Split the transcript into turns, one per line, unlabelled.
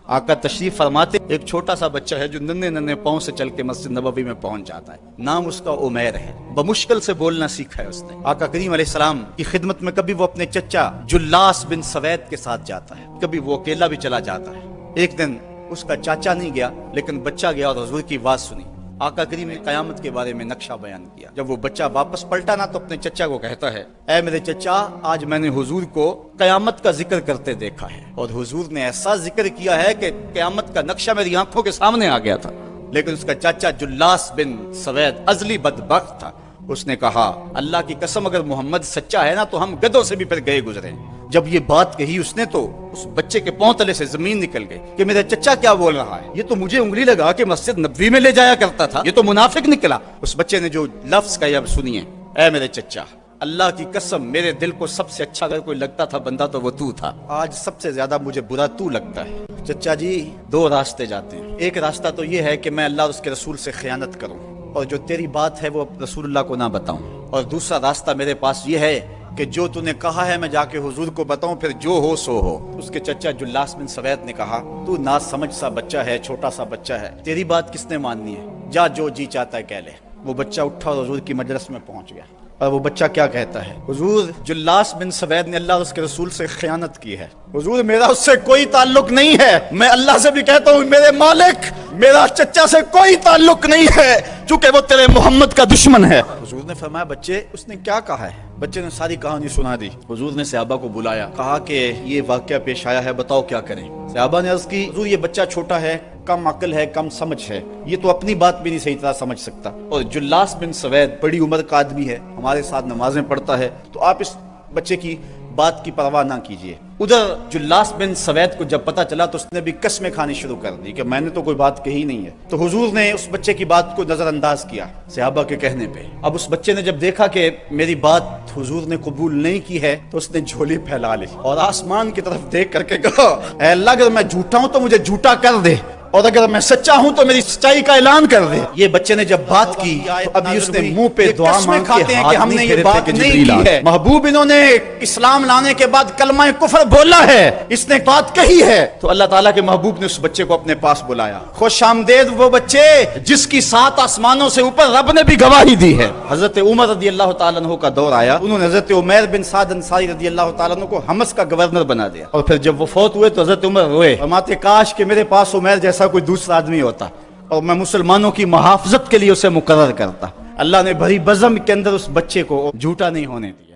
آقا تشریف فرماتے ایک چھوٹا سا بچہ ہے جو ننھے ننھے پاؤں سے چل کے مسجد نبوی میں پہنچ جاتا ہے. نام اس کا عمیر ہے. بمشکل سے بولنا سیکھا ہے اس نے. آقا کریم علیہ السلام کی خدمت میں کبھی وہ اپنے چچا جلاس بن سوید کے ساتھ جاتا ہے, کبھی وہ اکیلا بھی چلا جاتا ہے. ایک دن اس کا چاچا نہیں گیا لیکن بچہ گیا اور حضور کی بات سنی. آقا کریم نے قیامت کے بارے میں نقشہ بیان کیا. جب وہ بچہ واپس پلٹا نا تو اپنے چچا کو کہتا ہے, اے میرے چچا, آج میں نے حضور کو قیامت کا ذکر کرتے دیکھا ہے, اور حضور نے ایسا ذکر کیا ہے کہ قیامت کا نقشہ میری آنکھوں کے سامنے آ گیا تھا. لیکن اس کا چاچا جلاس بن سوید ازلی بدبخت تھا. اس نے کہا, اللہ کی قسم اگر محمد سچا ہے نا تو ہم گدھوں سے بھی پھر گئے گزرے. جب یہ بات کہی اس نے تو اس بچے کے پاؤں تلے سے زمین نکل گئی کہ میرا چچا کیا بول رہا ہے, یہ تو مجھے انگلی لگا کہ مسجد نبوی میں لے جایا کرتا تھا, یہ تو منافق نکلا. اس بچے نے جو لفظ کہا اب سنیے, اے میرے چچا, اللہ کی قسم میرے دل کو سب سے اچھا اگر کوئی لگتا تھا بندہ تو وہ تو تھا, آج سب سے زیادہ مجھے برا تو لگتا ہے. چچا جی, دو راستے جاتے ہیں. ایک راستہ تو یہ ہے کہ میں اللہ اور اس کے رسول سے خیانت کروں اور جو تیری بات ہے وہ رسول اللہ کو نہ بتاؤں, اور دوسرا راستہ میرے پاس یہ ہے کہ جو تو نے کہا ہے میں جا کے حضور کو بتاؤں, پھر جو ہو سو ہو. اس کے چچا جلاس بن سوید نے کہا, تو نا سمجھ سا بچہ ہے, چھوٹا سا بچہ ہے, تیری بات کس نے ماننی ہے, جا جو جی چاہتا ہے کہہ لے. وہ بچہ اٹھا اور حضور کی مجلس میں پہنچ گیا. اور وہ بچہ کیا کہتا ہے, حضور جلاس بن سوید نے اللہ اور اس کے رسول سے خیانت کی ہے. حضور میرا اس سے کوئی تعلق نہیں ہے, میں اللہ سے بھی کہتا ہوں میرے مالک, میرا چچا سے کوئی تعلق نہیں ہے چونکہ وہ تیرے محمد کا دشمن ہے. حضور نے فرمایا, بچے اس نے کیا کہا ہے؟ بچے نے ساری کہانی سنا دی. حضور نے صحابہ کو بلایا, کہا کہ یہ واقعہ پیش آیا ہے, بتاؤ کیا کریں. صحابہ نے عرض کی, حضور یہ بچہ چھوٹا ہے, کم عقل ہے, کم سمجھ ہے, یہ تو اپنی بات بھی نہیں صحیح طرح سمجھ سکتا, اور جلاس بن سوید بڑی عمر کا آدمی ہے, ہمارے ساتھ نمازیں پڑھتا ہے, تو آپ اس بچے کی بات کی پرواہ نہ کیجیے. ادھر جلاس بن سوید کو جب پتا چلا تو اس نے بھی قسمیں کھانی شروع کر دی کہ میں نے تو کوئی بات کہی نہیں ہے. تو حضور نے اس بچے کی بات کو نظر انداز کیا صحابہ کے کہنے پہ. اب اس بچے نے جب دیکھا کہ میری بات حضور نے قبول نہیں کی ہے تو اس نے جھولی پھیلا لی اور آسمان کی طرف دیکھ کر کے کہا, اے اللہ اگر میں جھوٹا ہوں تو مجھے جھوٹا کر دے, اور اگر میں سچا ہوں تو میری سچائی کا اعلان کر دے. یہ بچے نے جب بات کی تو ابھی اس نے منہ پہ دعا مانگ کے ہاتھ ہم نے یہ بات نہیں کی ہے. محبوب انہوں نے اسلام لانے کے بعد کلمہ کفر بولا ہے, اس نے بات کہی ہے. تو اللہ تعالیٰ کے محبوب نے اس بچے کو اپنے پاس بلایا. خوش آمدید وہ بچے جس کی 7 آسمانوں سے اوپر رب نے بھی گواہی دی ہے. حضرت عمر رضی اللہ تعالیٰ عنہ کا دور آیا, انہوں نے حضرت عمیر بن سعد انصاری رضی اللہ تعالیٰ عنہ کو حمص کا گورنر بنا دیا, اور پھر جب وہ فوت ہوئے تو حضرت عمر روئے, فرماتے کاش کہ میرے پاس عمیر جیسا کوئی دوسرا آدمی ہوتا اور میں مسلمانوں کی محافظت کے لیے اسے مقرر کرتا. اللہ نے بھری بزم کے اندر اس بچے کو جھوٹا نہیں ہونے دیا.